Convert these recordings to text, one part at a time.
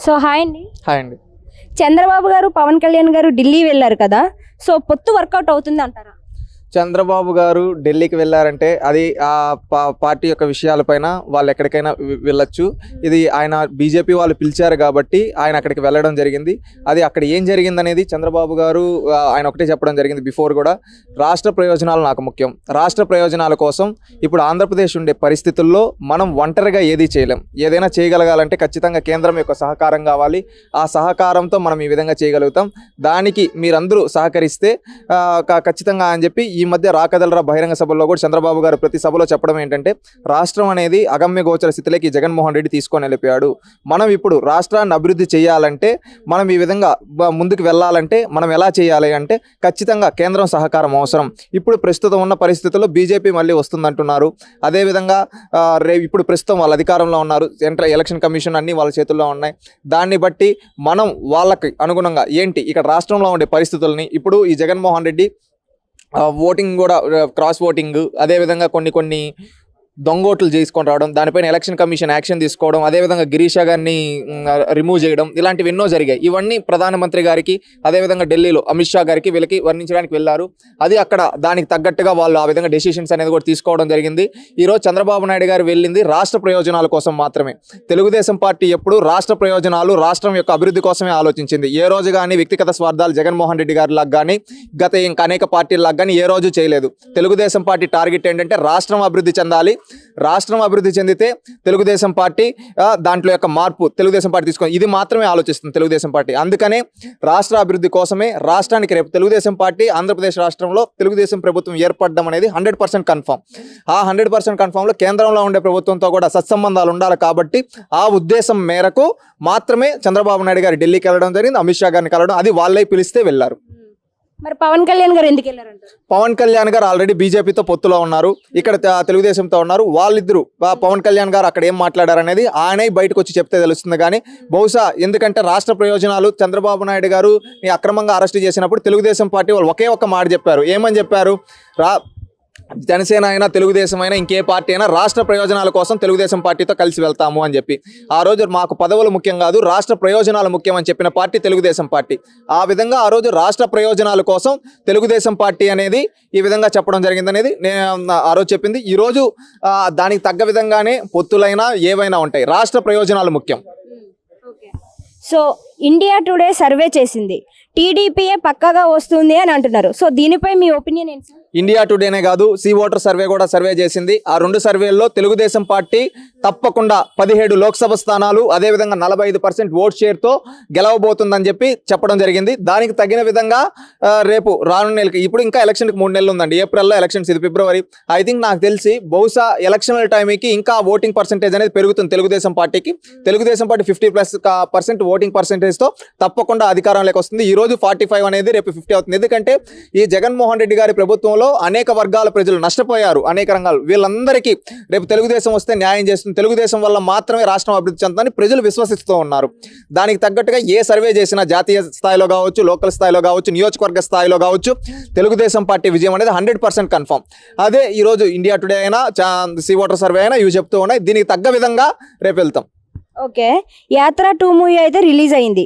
So hi అండి. Hi అండి. చంద్రబాబు గారు, పవన్ కళ్యాణ్ గారు ఢిల్లీ వెళ్ళారు కదా, సో పొత్తు వర్కౌట్ అవుతుంది అంటారా? చంద్రబాబు గారు ఢిల్లీకి వెళ్ళారంటే అది ఆ పార్టీ యొక్క విషయాలపైన వాళ్ళు ఎక్కడికైనా వెళ్ళొచ్చు. ఇది ఆయన బీజేపీ వాళ్ళు పిలిచారు కాబట్టి ఆయన అక్కడికి వెళ్ళడం జరిగింది. అది అక్కడ ఏం జరిగిందనేది చంద్రబాబు గారు ఆయన ఒకటే చెప్పడం జరిగింది బిఫోర్ కూడా. రాష్ట్ర ప్రయోజనాలు నాకు ముఖ్యం. రాష్ట్ర ప్రయోజనాల కోసం ఇప్పుడు ఆంధ్రప్రదేశ్ ఉండే పరిస్థితుల్లో మనం ఒంటరిగా ఏదీ చేయలేం. ఏదైనా చేయగలగాలంటే ఖచ్చితంగా కేంద్రం యొక్క సహకారం కావాలి. ఆ సహకారంతో మనం ఈ విధంగా చేయగలుగుతాం. దానికి మీరందరూ సహకరిస్తే ఖచ్చితంగా అని చెప్పి ఈ మధ్య రాకదలరా బహిరంగ సభల్లో కూడా చంద్రబాబు గారు ప్రతి సభలో చెప్పడం ఏంటంటే రాష్ట్రం అనేది అగమ్య గోచర స్థితిలోకి జగన్మోహన్ రెడ్డి తీసుకొని వెళ్ళిపోయాడు. మనం ఇప్పుడు రాష్ట్రాన్ని అభివృద్ధి చేయాలంటే, మనం ఈ విధంగా ముందుకు వెళ్ళాలంటే మనం ఎలా చేయాలి అంటే ఖచ్చితంగా కేంద్రం సహకారం అవసరం. ఇప్పుడు ప్రస్తుతం ఉన్న పరిస్థితుల్లో బీజేపీ మళ్ళీ వస్తుందంటున్నారు. అదేవిధంగా ఇప్పుడు ప్రస్తుతం వాళ్ళ అధికారంలో ఉన్నారు. సెంట్రల్ ఎలక్షన్ కమిషన్ అన్నీ వాళ్ళ చేతుల్లో ఉన్నాయి. దాన్ని బట్టి మనం వాళ్ళకి అనుగుణంగా ఏంటి ఇక్కడ రాష్ట్రంలో ఉండే పరిస్థితుల్ని ఇప్పుడు ఈ జగన్మోహన్ రెడ్డి ఓటింగ్ కూడా క్రాస్ ఓటింగ్, అదేవిధంగా కొన్ని దొంగోట్లు చేసుకొని రావడం, దానిపైన ఎలక్షన్ కమిషన్ యాక్షన్ తీసుకోవడం, అదేవిధంగా గిరీషా గారిని రిమూవ్ చేయడం, ఇలాంటివి ఎన్నో జరిగాయి. ఇవన్నీ ప్రధానమంత్రి గారికి, అదేవిధంగా ఢిల్లీలో అమిత్ షా గారికి వీళ్ళకి వర్ణించడానికి వెళ్ళారు. అది అక్కడ దానికి తగ్గట్టుగా వాళ్ళు ఆ విధంగా డెసిషన్స్ అనేది కూడా తీసుకోవడం జరిగింది. ఈరోజు చంద్రబాబు నాయుడు గారు వెళ్ళింది రాష్ట్ర ప్రయోజనాల కోసం మాత్రమే. తెలుగుదేశం పార్టీ ఎప్పుడు రాష్ట్ర ప్రయోజనాలు, రాష్ట్రం యొక్క అభివృద్ధి కోసమే ఆలోచించింది. ఏ రోజు కానీ వ్యక్తిగత స్వార్థాలు జగన్మోహన్ రెడ్డి గారి లాగా కానీ గత ఇంకా అనేక పార్టీలాగా కానీ ఏ రోజు చేయలేదు. తెలుగుదేశం పార్టీ టార్గెట్ ఏంటంటే రాష్ట్రం అభివృద్ధి చెందాలి. రాష్ట్రం అభివృద్ధి చెందితే తెలుగుదేశం పార్టీ దాంట్లో యొక్క మార్పు తెలుగుదేశం పార్టీ తీసుకొని ఇది మాత్రమే ఆలోచిస్తుంది తెలుగుదేశం పార్టీ. అందుకనే రాష్ట్ర అభివృద్ధి కోసమే రాష్ట్రానికి రేపు తెలుగుదేశం పార్టీ ఆంధ్రప్రదేశ్ రాష్ట్రంలో తెలుగుదేశం ప్రభుత్వం ఏర్పడడం అనేది 100% కన్ఫామ్. ఆ 100% కన్ఫామ్లో కేంద్రంలో ఉండే ప్రభుత్వంతో కూడా సత్సంబంధాలు ఉండాలి. కాబట్టి ఆ ఉద్దేశం మేరకు మాత్రమే చంద్రబాబు నాయుడు గారు ఢిల్లీకి వెళ్ళడం జరిగింది. అమిత్ షా గారిని కలవడం, అది వాళ్ళే పిలిస్తే వెళ్ళారు. మరి పవన్ కళ్యాణ్ గారు ఎందుకు వెళ్ళారంటారు? పవన్ కళ్యాణ్ గారు ఆల్రెడీ బీజేపీతో పొత్తులో ఉన్నారు, ఇక్కడ తెలుగుదేశంతో ఉన్నారు. వాళ్ళిద్దరూ పవన్ కళ్యాణ్ గారు అక్కడ ఏం మాట్లాడారనేది ఆయనే బయటకు వచ్చి చెప్తే తెలుస్తుంది. కానీ బహుశా ఎందుకంటే రాష్ట్ర ప్రయోజనాలు చంద్రబాబు నాయుడు గారు అక్రమంగా అరెస్ట్ చేసినప్పుడు తెలుగుదేశం పార్టీ వాళ్ళు ఒకే ఒక్క మాట చెప్పారు. ఏమని చెప్పారు? జనసేన అయినా తెలుగుదేశం అయినా ఇంకే పార్టీ అయినా రాష్ట్ర ప్రయోజనాల కోసం తెలుగుదేశం పార్టీతో కలిసి వెళ్తాము అని చెప్పి. ఆ రోజు మాకు పదవులు ముఖ్యం కాదు, రాష్ట్ర ప్రయోజనాలు ముఖ్యం అని చెప్పిన పార్టీ తెలుగుదేశం పార్టీ. ఆ విధంగా ఆ రోజు రాష్ట్ర ప్రయోజనాల కోసం తెలుగుదేశం పార్టీ అనేది ఈ విధంగా చెప్పడం జరిగిందనేది నేను ఆ రోజు చెప్పింది. ఈరోజు దానికి తగ్గ విధంగానే పొత్తులైనా ఏవైనా ఉంటాయి. రాష్ట్ర ప్రయోజనాలు ముఖ్యం. సో ఇండియా టుడే సర్వే చేసింది, టీడీపీఏ పక్కగా వస్తుంది అని అంటున్నారు. సో దీనిపై మీ ఒపీనియన్ ఏంటి సార్? ఇండియా టుడేనే కాదు, సీ ఓటర్ సర్వే కూడా సర్వే చేసింది. ఆ 2 సర్వేల్లో తెలుగుదేశం పార్టీ తప్పకుండా 17 లోక్సభ స్థానాలు, అదేవిధంగా 45% ఓట్ షేర్తో గెలవబోతుందని చెప్పి చెప్పడం జరిగింది. దానికి తగిన విధంగా రేపు రానున్న నెలకి, ఇప్పుడు ఇంకా ఎలక్షన్కి 3 నెలలు ఉందండి. ఏప్రిల్లో ఎలక్షన్స్, ఇది ఫిబ్రవరి. ఐ థింక్ నాకు తెలిసి బహుశా ఎలక్షనల్ టైంకి ఇంకా ఓటింగ్ పర్సెంటేజ్ అనేది పెరుగుతుంది తెలుగుదేశం పార్టీకి. తెలుగుదేశం పార్టీ 50+ ఓటింగ్ పర్సెంటేజ్తో తప్పకుండా అధికారంలోకి వస్తుంది. ఈ రోజు 45 అనేది రేపు 50 అవుతుంది. ఎందుకంటే ఈ జగన్మోహన్ రెడ్డి గారి ప్రభుత్వంలో అనేక వర్గాల ప్రజలు నష్టపోయారు, అనేక రంగాలు. వీళ్ళందరికీ రేపు తెలుగుదేశం వస్తే న్యాయం చేస్తుంది. తెలుగుదేశం వల్ల మాత్రమే రాష్ట్రం అభివృద్ధి చెందుతుందని ప్రజలు విశ్వసిస్తూ ఉన్నారు. దానికి తగ్గట్టుగా ఏ సర్వే చేసినా జాతీయ స్థాయిలో కావచ్చు, లోకల్ స్థాయిలో కావచ్చు, నియోజకవర్గ స్థాయిలో కావచ్చు, తెలుగుదేశం పార్టీ విజయం అనేది 100% కన్ఫామ్. అదే ఈరోజు ఇండియా టుడే అయినా సీ ఓటర్ సర్వే అయినా ఇవి చెప్తూ ఉన్నాయి. దీనికి తగ్గ విధంగా రేపు వెళ్తాం. ఓకే, యాత్ర 2 మూవీ అయితే రిలీజ్ అయింది.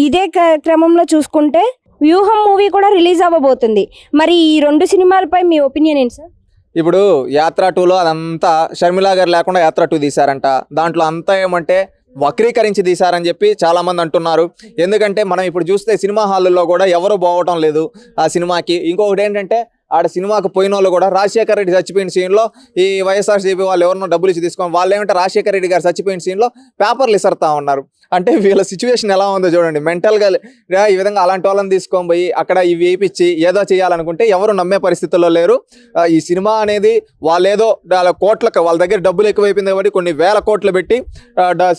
ఇదే క్రమంలో చూసుకుంటే వ్యూహం మూవీ కూడా రిలీజ్ అవ్వబోతుంది. మరి ఈ 2 సినిమాలపై మీ ఒపీనియన్ ఏంటి సార్? ఇప్పుడు యాత్ర 2లో అదంతా షర్మిలా గారు లేకుండా యాత్ర 2 తీశారంట. దాంట్లో అంతా ఏమంటే వక్రీకరించి తీశారని చెప్పి చాలామంది అంటున్నారు. ఎందుకంటే మనం ఇప్పుడు చూస్తే సినిమా హాల్లో కూడా ఎవరు పోవటం లేదు ఆ సినిమాకి. ఇంకొకటి ఏంటంటే ఆడ సినిమాకు పోయిన వాళ్ళు కూడా రాజశేఖర రెడ్డి చచ్చిపోయిన సీన్లో ఈ వైఎస్ఆర్సీపీ వాళ్ళు ఎవరినో డబ్బులు ఇచ్చి తీసుకొని వాళ్ళు ఏమంటే రాజశేఖర రెడ్డి గారు చచ్చిపోయిన సీన్లో పేపర్లు ఇసరుతా ఉన్నారు. అంటే వీళ్ళ సిచ్యువేషన్ ఎలా ఉందో చూడండి. మెంటల్గా ఈ విధంగా అలాంటి వాళ్ళని తీసుకొని పోయి అక్కడ ఇవి వేయించి ఏదో చేయాలనుకుంటే ఎవరు నమ్మే పరిస్థితుల్లో లేరు. ఈ సినిమా అనేది వాళ్ళేదో వాళ్ళ దగ్గర డబ్బులు ఎక్కువైపోయింది కాబట్టి కొన్ని వేల కోట్లు పెట్టి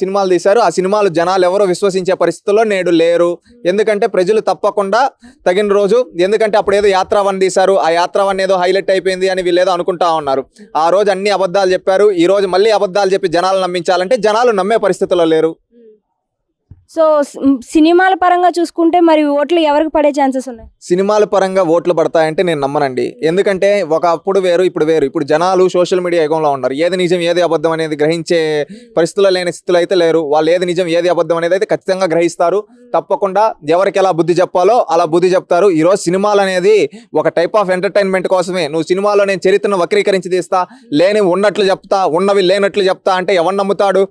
సినిమాలు తీశారు. ఆ సినిమాలు జనాలు ఎవరో విశ్వసించే పరిస్థితుల్లో నేడు లేరు. ఎందుకంటే ప్రజలు తప్పకుండా తగిన రోజు, ఎందుకంటే అప్పుడు ఏదో యాత్ర 1 తీశారు, ఆ యాత్ర 1 ఏదో హైలైట్ అయిపోయింది అని వీళ్ళు ఏదో అనుకుంటా ఉన్నారు. ఆ రోజు అన్ని అబద్ధాలు చెప్పారు. ఈ రోజు మళ్ళీ అబద్ధాలు చెప్పి జనాలు నమ్మించాలంటే జనాలు నమ్మే పరిస్థితుల్లో లేరు. సో సినిమాల పరంగా చూసుకుంటే మరి ఓట్లు ఎవరికి పడే ఛాన్సెస్ ఉన్నాయి? సినిమాల పరంగా ఓట్లు పడతాయంటే నేను నమ్మనండి. ఎందుకంటే ఒకప్పుడు వేరు, ఇప్పుడు వేరు. ఇప్పుడు జనాలు సోషల్ మీడియా యుగంలో ఉన్నారు. ఏది నిజం ఏది అబద్ధం అనేది గ్రహించే పరిస్థితుల్లో లేని స్థితులు అయితే లేరు. వాళ్ళు ఏది నిజం ఏది అబద్ధం అనేది అయితే ఖచ్చితంగా గ్రహిస్తారు. తప్పకుండా ఎవరికి ఎలా బుద్ధి చెప్పాలో అలా బుద్ధి చెప్తారు. ఈరోజు సినిమాలు అనేది ఒక టైప్ ఆఫ్ ఎంటర్టైన్మెంట్ కోసమే. నువ్వు సినిమాలో నేను చరిత్రను వక్రీకరించి తీస్తా, లేని ఉన్నట్లు చెప్తా, ఉన్నవి లేనట్లు చెప్తా అంటే ఎవరు నమ్ముతాడు?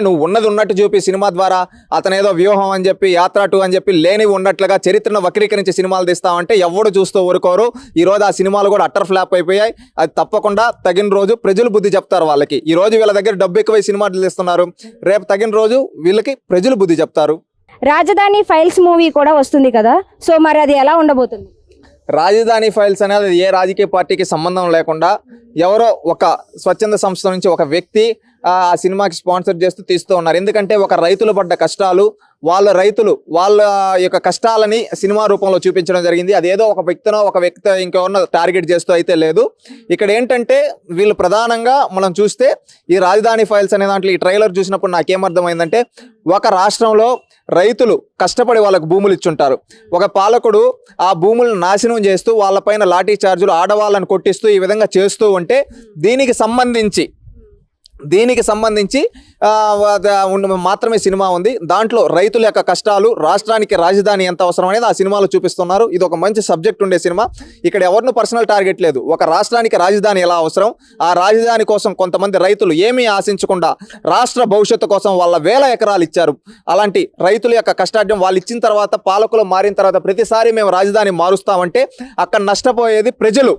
నువ్వు ఉన్నది ఉన్నట్టు చూపి సినిమా ద్వారా అతను ఏదో వ్యూహం అని చెప్పి యాత్ర 2 అని చెప్పి లేనివి ఉన్నట్లుగా చరిత్రను వక్రీకరించి సినిమాలు తీస్తామంటే ఎవడు చూస్తూ ఊరుకోరు. ఈ రోజు ఆ సినిమాలు కూడా అట్టర్ ఫ్లాప్ అయిపోయాయి. అది తప్పకుండా తగిన రోజు ప్రజలు బుద్ధి చెప్తారు వాళ్ళకి. ఈ రోజు వీళ్ళ దగ్గర డబ్బు ఎక్కువై సినిమాలు తీస్తున్నారు, రేపు తగిన రోజు వీళ్ళకి ప్రజలు బుద్ధి చెప్తారు. రాజధాని ఫైల్స్ మూవీ కూడా వస్తుంది కదా, సో మరి అది ఎలా ఉండబోతుంది? రాజధాని ఫైల్స్ అనేది ఏ రాజకీయ పార్టీకి సంబంధం లేకుండా ఎవరో ఒక స్వచ్ఛంద సంస్థ నుంచి ఒక వ్యక్తి ఆ సినిమాకి స్పాన్సర్ చేస్తూ తీస్తూ ఉన్నారు. ఎందుకంటే ఒక రైతులు పడ్డ కష్టాలు, వాళ్ళ యొక్క కష్టాలని సినిమా రూపంలో చూపించడం జరిగింది. అదేదో ఒక వ్యక్తి ఇంకెవరినో టార్గెట్ చేస్తూ అయితే లేదు. ఇక్కడ ఏంటంటే వీళ్ళు ప్రధానంగా మనం చూస్తే ఈ రాజధాని ఫైల్స్ అనే దాంట్లో ఈ ట్రైలర్ చూసినప్పుడు నాకేమర్థమైందంటే, ఒక రాష్ట్రంలో రైతులు కష్టపడి వాళ్ళకు భూములు ఇచ్చుంటారు. ఒక పాలకుడు ఆ భూములను నాశనం చేస్తూ వాళ్ళపైన లాఠీ చార్జులు, ఆడవాళ్ళని కొట్టిస్తూ ఈ విధంగా చేస్తూ ఉంటే దీనికి సంబంధించి మాత్రమే సినిమా ఉంది. దాంట్లో రైతుల యొక్క కష్టాలు, రాష్ట్రానికి రాజధాని ఎంత అవసరం అనేది ఆ సినిమాలో చూపిస్తున్నారు. ఇది ఒక మంచి సబ్జెక్ట్ ఉండే సినిమా. ఇక్కడ ఎవరిని పర్సనల్ టార్గెట్ లేదు. ఒక రాష్ట్రానికి రాజధాని ఎలా అవసరం, ఆ రాజధాని కోసం కొంతమంది రైతులు ఏమీ ఆశించకుండా రాష్ట్ర భవిష్యత్తు కోసం వాళ్ళ 1000 ఎకరాలు ఇచ్చారు. అలాంటి రైతుల యొక్క కష్టార్జం వాళ్ళు ఇచ్చిన తర్వాత, పాలకులు మారిన తర్వాత ప్రతిసారి మేము రాజధాని మారుస్తామంటే అక్కడ నష్టపోయేది ప్రజలు.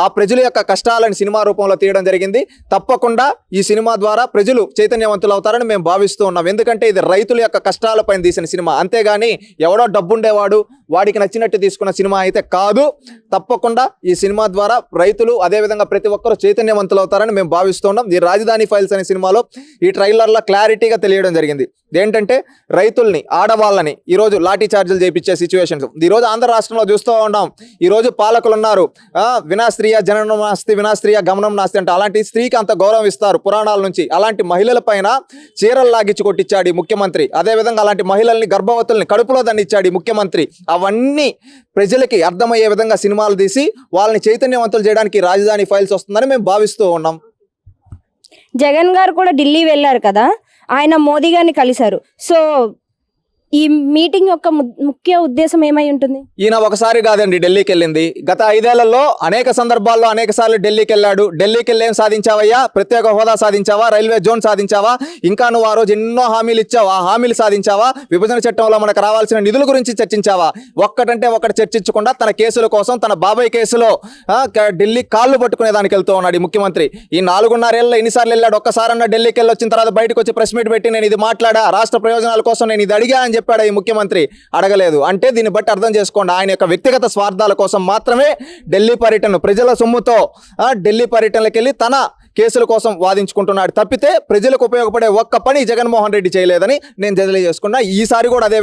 ఆ ప్రజల యొక్క కష్టాలను సినిమా రూపంలో తీయడం జరిగింది. తప్పకుండా ఈ సినిమా ద్వారా ప్రజలు చైతన్యవంతులు అవుతారని మేము భావిస్తూ ఉన్నాం. ఎందుకంటే ఇది రైతుల యొక్క కష్టాలపైన తీసిన సినిమా, అంతేగాని ఎవడో డబ్బుండేవాడు వాడికి నచ్చినట్టు తీసుకున్న సినిమా అయితే కాదు. తప్పకుండా ఈ సినిమా ద్వారా రైతులు అదేవిధంగా ప్రతి ఒక్కరూ చైతన్యవంతులు అవుతారని మేము భావిస్తున్నాం. ఈ రాజధాని ఫైల్స్ అనే సినిమాలో ఈ ట్రైలర్లో క్లారిటీగా తెలియడం జరిగింది. ఏంటంటే రైతుల్ని, ఆడవాళ్ళని ఈరోజు లాఠీ చార్జీలు చేయించే సిచ్యువేషన్స్ ఈరోజు ఆంధ్ర రాష్ట్రంలో చూస్తూ ఉన్నాం. ఈరోజు పాలకులు ఉన్నారు, వినాస్త్రీయ జననం నాస్తి, వినాస్త్రీయ గమనం నాస్తి అంటే అలాంటి స్త్రీకి అంత గౌరవం ఇస్తారు పురాణాల నుంచి. అలాంటి మహిళల పైన చీరలు లాగించి కొట్టించాడు ఈ ముఖ్యమంత్రి. అదేవిధంగా అలాంటి మహిళల్ని, గర్భవతుల్ని కడుపులో దండిచ్చాడు ఈ ముఖ్యమంత్రి. అవన్నీ ప్రజలకి అర్థమయ్యే విధంగా సినిమాలు తీసి వాళ్ళని చైతన్యవంతులు చేయడానికి రాజధాని ఫైల్స్ వస్తుందని మేము భావిస్తూ ఉన్నాం. జగన్ గారు కూడా ఢిల్లీ వెళ్ళారు కదా, ఆయన మోదీ గారిని కలిశారు. సో ఈ మీటింగ్ యొక్క ముఖ్య ఉద్దేశం ఏమై ఉంటుంది? ఈయన ఒకసారి కాదండి ఢిల్లీకి వెళ్ళింది. గత 5 ఏళ్లలో అనేక సందర్భాల్లో అనేక సార్లు ఢిల్లీకి వెళ్ళాడు. ఢిల్లీకి వెళ్ళి ఏం సాధించావయ్యా? ప్రత్యేక హోదా సాధించావా? Railway zone సాధించావా? ఇంకా నువ్వు ఆ రోజు ఎన్నో హామీలు ఇచ్చావు, ఆ హామీలు సాధించావా? విభజన చట్టంలో మనకు రావాల్సిన నిధుల గురించి చర్చించావా? ఒక్కటంటే ఒకటి చర్చించకుండా తన కేసుల కోసం, తన బాబాయ్ కేసులో ఢిల్లీ కాళ్ళు పట్టుకునే దానికి వెళ్తూ ఉన్నాడు ఈ ముఖ్యమంత్రి. ఈ 4.5 ఏళ్ళలో ఎన్నిసార్లు వెళ్ళాడు? ఒక్కసారన్నా ఢిల్లీకి వెళ్ళి వచ్చిన తర్వాత బయటకు వచ్చి ప్రెస్ మీట్ పెట్టి నేను ఇది మాట్లాడా, రాష్ట్ర ప్రయోజనాల కోసం నేను ఇది అడిగా అని చెప్పాడు ఈ ముఖ్యమంత్రి. అడగలేదు. అంటే దీన్ని బట్టి అర్థం చేసుకోండి, ఆయన యొక్క వ్యక్తిగత స్వార్థాల కోసం మాత్రమే ఢిల్లీ పర్యటన, ప్రజల సొమ్ముతో ఢిల్లీ పర్యటనలకు వెళ్ళి తన కేసుల కోసం వాదించుకుంటున్నాడు తప్పితే ప్రజలకు ఉపయోగపడే ఒక్క పని జగన్మోహన్ రెడ్డి చేయలేదని నేను తెలియజేసుకున్నా. ఈసారి కూడా అదే